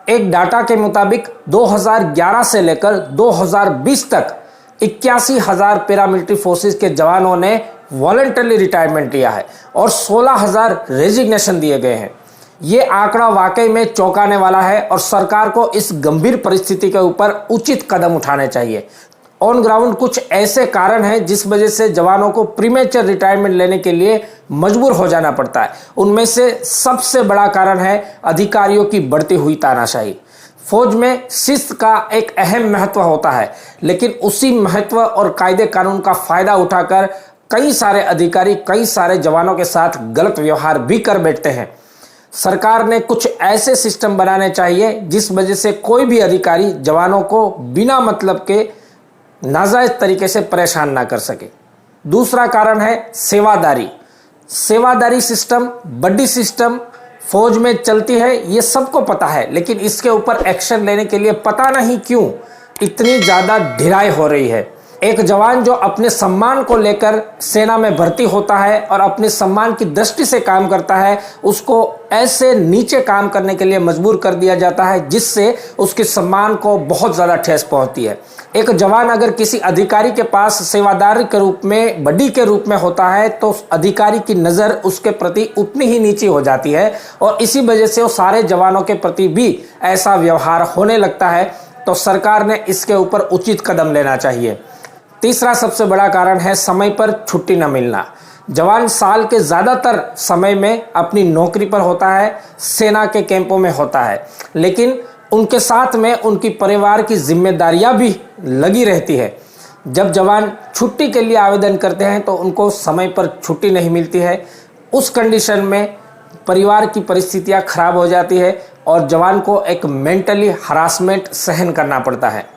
एक डाटा के मुताबिक 2011 से लेकर 2020 तक 81,000 पैरामिलिट्री फोर्सेस के जवानों ने वॉलंटरी रिटायरमेंट लिया है और 16,000 रेजिग्नेशन दिए गए हैं। ये आंकड़ा वाकई में चौंकाने वाला है और सरकार को इस गंभीर परिस्थिति के ऊपर उचित कदम उठाने चाहिए। ऑन ग्राउंड कुछ ऐसे कारण हैं जिस वजह से जवानों को प्रीमेचर रिटायरमेंट लेने के लिए मजबूर हो जाना पड़ता है। उनमें से सबसे बड़ा कारण है अधिकारियों की बढ़ती हुई तानाशाही। फौज में शिस्त का एक अहम महत्व होता है, लेकिन उसी महत्व और कायदे कानून का फायदा उठाकर कई सारे अधिकारी कई सारे जवानों के साथ गलत व्यवहार भी कर बैठते हैं। सरकार ने कुछ ऐसे सिस्टम बनाने चाहिए जिस वजह से कोई भी अधिकारी जवानों को बिना मतलब के नाजायज तरीके से परेशान ना कर सके। दूसरा कारण है सेवादारी। सेवादारी सिस्टम, बड्डी सिस्टम फौज में चलती है, ये सबको पता है, लेकिन इसके ऊपर एक्शन लेने के लिए पता नहीं क्यों इतनी ज्यादा ढिलाई हो रही है। एक जवान जो अपने सम्मान को लेकर सेना में भर्ती होता है और अपने सम्मान की दृष्टि से काम करता है, उसको ऐसे नीचे काम करने के लिए मजबूर कर दिया जाता है जिससे उसके सम्मान को बहुत ज़्यादा ठेस पहुंचती है। एक जवान अगर किसी अधिकारी के पास सेवादारी के रूप में, बड्डी के रूप में होता है, तो अधिकारी की नज़र उसके प्रति उतनी ही नीची हो जाती है और इसी वजह से वो सारे जवानों के प्रति भी ऐसा व्यवहार होने लगता है। तो सरकार ने इसके ऊपर उचित कदम लेना चाहिए। तीसरा सबसे बड़ा कारण है समय पर छुट्टी न मिलना। जवान साल के ज़्यादातर समय में अपनी नौकरी पर होता है, सेना के कैंपों में होता है, लेकिन उनके साथ में उनकी परिवार की जिम्मेदारियां भी लगी रहती है। जब जवान छुट्टी के लिए आवेदन करते हैं तो उनको समय पर छुट्टी नहीं मिलती है। उस कंडीशन में परिवार की परिस्थितियां खराब हो जाती है और जवान को एक मेंटली हरासमेंट सहन करना पड़ता है।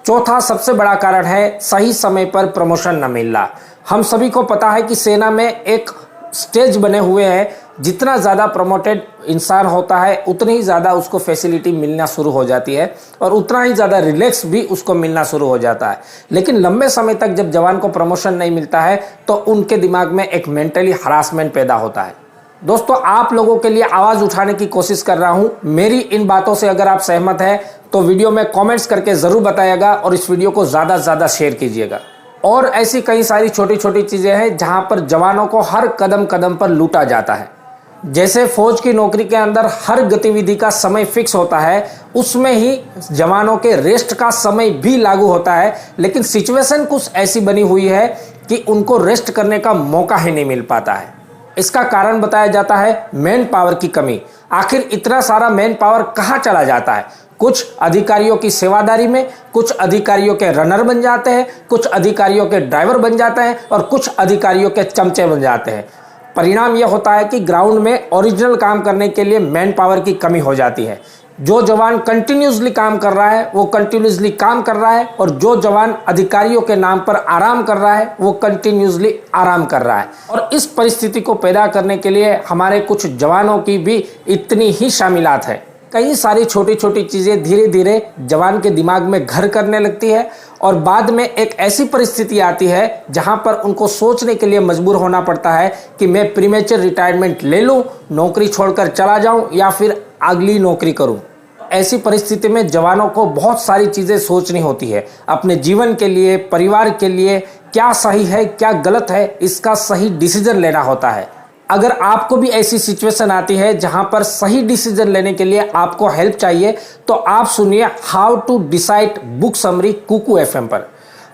चौथा सबसे बड़ा कारण है सही समय पर प्रमोशन न मिलना। हम सभी को पता है कि सेना में एक स्टेज बने हुए हैं, जितना ज़्यादा प्रमोटेड इंसान होता है उतनी ही ज़्यादा उसको फैसिलिटी मिलना शुरू हो जाती है और उतना ही ज़्यादा रिलैक्स भी उसको मिलना शुरू हो जाता है। लेकिन लंबे समय तक जब जवान को प्रमोशन नहीं मिलता है तो उनके दिमाग में एक मेंटली हरासमेंट पैदा होता है। दोस्तों, आप लोगों के लिए आवाज़ उठाने की कोशिश कर रहा हूं। मेरी इन बातों से अगर आप सहमत हैं तो वीडियो में कमेंट्स करके ज़रूर बताइएगा और इस वीडियो को ज़्यादा से ज़्यादा शेयर कीजिएगा। और ऐसी कई सारी छोटी छोटी चीज़ें हैं जहां पर जवानों को हर कदम कदम पर लूटा जाता है। जैसे फौज की नौकरी के अंदर हर गतिविधि का समय फिक्स होता है, उसमें ही जवानों के रेस्ट का समय भी लागू होता है, लेकिन सिचुएशन कुछ ऐसी बनी हुई है कि उनको रेस्ट करने का मौका ही नहीं मिल पाता है। इसका कारण बताया जाता है मैन पावर की कमी। आखिर इतना सारा मैन पावर कहाँ चला जाता है? कुछ अधिकारियों की सेवादारी में, कुछ अधिकारियों के रनर बन जाते हैं, कुछ अधिकारियों के ड्राइवर बन जाते हैं और कुछ अधिकारियों के चमचे बन जाते हैं। परिणाम यह होता है कि ग्राउंड में ओरिजिनल काम करने के लिए मैन पावर की कमी हो जाती है। जो जवान कंटिन्यूसली काम कर रहा है वो कंटिन्यूसली काम कर रहा है और जो जवान अधिकारियों के नाम पर आराम कर रहा है वो कंटिन्यूसली आराम कर रहा है। और इस परिस्थिति को पैदा करने के लिए हमारे कुछ जवानों की भी इतनी ही शामिलात है। कई सारी छोटी छोटी चीज़ें धीरे धीरे जवान के दिमाग में घर करने लगती है और बाद में एक ऐसी परिस्थिति आती है जहां पर उनको सोचने के लिए मजबूर होना पड़ता है कि मैं प्रीमेचर रिटायरमेंट ले लूं, नौकरी छोड़कर चला जाऊं या फिर अगली नौकरी करूं। ऐसी परिस्थिति में जवानों को बहुत सारी चीज़ें सोचनी होती है अपने जीवन के लिए, परिवार के लिए। क्या सही है क्या गलत है, इसका सही डिसीजन लेना होता है। अगर आपको भी ऐसी सिचुएशन आती है जहां पर सही डिसीजन लेने के लिए आपको हेल्प चाहिए तो आप सुनिए how to decide book summary Kuku FM पर।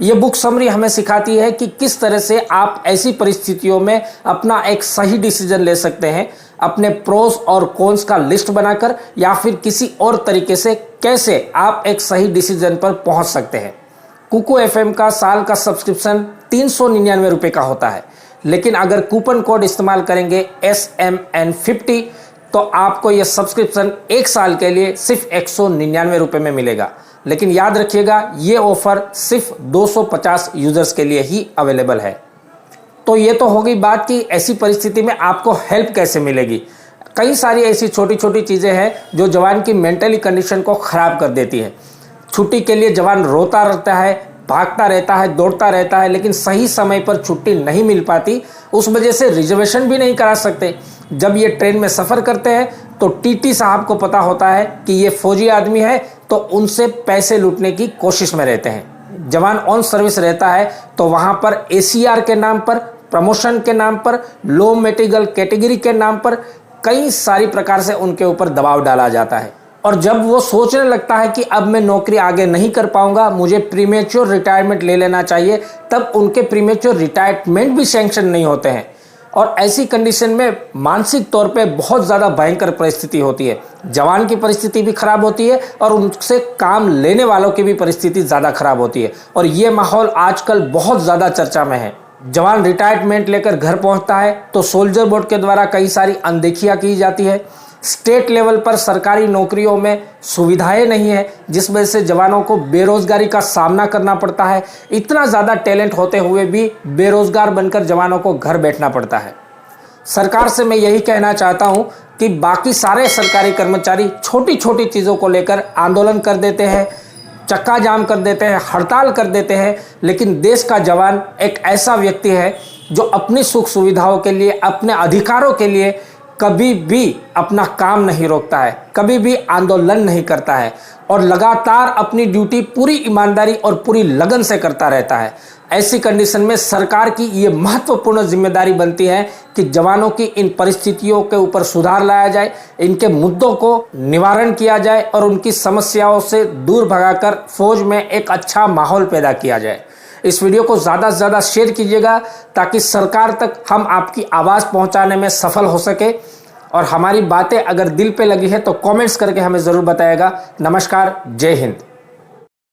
यह बुक समरी हमें सिखाती है कि किस तरह से आप ऐसी परिस्थितियों में अपना एक सही डिसीजन ले सकते हैं, अपने प्रोस और कॉन्स का लिस्ट बनाकर या फिर किसी और तरीके से कैसे आप एक सही डिसीजन पर पहुंच सकते हैं। कुकू एफएम का साल का सब्सक्रिप्शन 399 रुपये का होता है, लेकिन अगर कूपन कोड इस्तेमाल करेंगे SMN50 तो आपको यह सब्सक्रिप्शन एक साल के लिए सिर्फ 199 रुपये में मिलेगा। लेकिन याद रखिएगा ये ऑफर सिर्फ 250 यूजर्स के लिए ही अवेलेबल है। तो ये तो हो गई बात कि ऐसी परिस्थिति में आपको हेल्प कैसे मिलेगी। कई सारी ऐसी छोटी छोटी चीज़ें हैं जो जवान की मेंटली कंडीशन को ख़राब कर देती है। छुट्टी के लिए जवान रोता रहता है, भागता रहता है, दौड़ता रहता है, लेकिन सही समय पर छुट्टी नहीं मिल पाती। उस वजह से रिजर्वेशन भी नहीं करा सकते। जब ये ट्रेन में सफ़र करते हैं तो टीटी साहब को पता होता है कि ये फौजी आदमी है, तो उनसे पैसे लूटने की कोशिश में रहते हैं। जवान ऑन सर्विस रहता है तो वहां पर एसीआर के नाम पर, प्रमोशन के नाम पर, लो मेटीरियल कैटेगरी के नाम पर कई सारी प्रकार से उनके ऊपर दबाव डाला जाता है। और जब वो सोचने लगता है कि अब मैं नौकरी आगे नहीं कर पाऊंगा, मुझे प्रीमेच्योर रिटायरमेंट ले लेना चाहिए, तब उनके प्रीमेच्योर रिटायरमेंट भी सैंक्शन नहीं होते हैं। और ऐसी कंडीशन में मानसिक तौर पे बहुत ज़्यादा भयंकर परिस्थिति होती है। जवान की परिस्थिति भी खराब होती है और उनसे काम लेने वालों की भी परिस्थिति ज़्यादा खराब होती है। और ये माहौल आजकल बहुत ज़्यादा चर्चा में है। जवान रिटायरमेंट लेकर घर पहुंचता है तो सोल्जर बोर्ड के द्वारा कई सारी अनदेखियां की जाती है। स्टेट लेवल पर सरकारी नौकरियों में सुविधाएं नहीं है, जिस वजह से जवानों को बेरोजगारी का सामना करना पड़ता है। इतना ज़्यादा टैलेंट होते हुए भी बेरोजगार बनकर जवानों को घर बैठना पड़ता है। सरकार से मैं यही कहना चाहता हूं कि बाकी सारे सरकारी कर्मचारी छोटी छोटी चीज़ों को लेकर आंदोलन कर देते हैं, चक्का जाम कर देते हैं, हड़ताल कर देते हैं, लेकिन देश का जवान एक ऐसा व्यक्ति है जो अपनी सुख सुविधाओं के लिए, अपने अधिकारों के लिए कभी भी अपना काम नहीं रोकता है, कभी भी आंदोलन नहीं करता है और लगातार अपनी ड्यूटी पूरी ईमानदारी और पूरी लगन से करता रहता है। ऐसी कंडीशन में सरकार की ये महत्वपूर्ण जिम्मेदारी बनती है कि जवानों की इन परिस्थितियों के ऊपर सुधार लाया जाए, इनके मुद्दों को निवारण किया जाए और उनकी समस्याओं से दूर भगाकर फौज में एक अच्छा माहौल पैदा किया जाए। इस वीडियो को ज़्यादा से ज़्यादा शेयर कीजिएगा ताकि सरकार तक हम आपकी आवाज़ पहुंचाने में सफल हो सके। और हमारी बातें अगर दिल पे लगी है तो कमेंट्स करके हमें ज़रूर बताइएगा। नमस्कार, जय हिंद।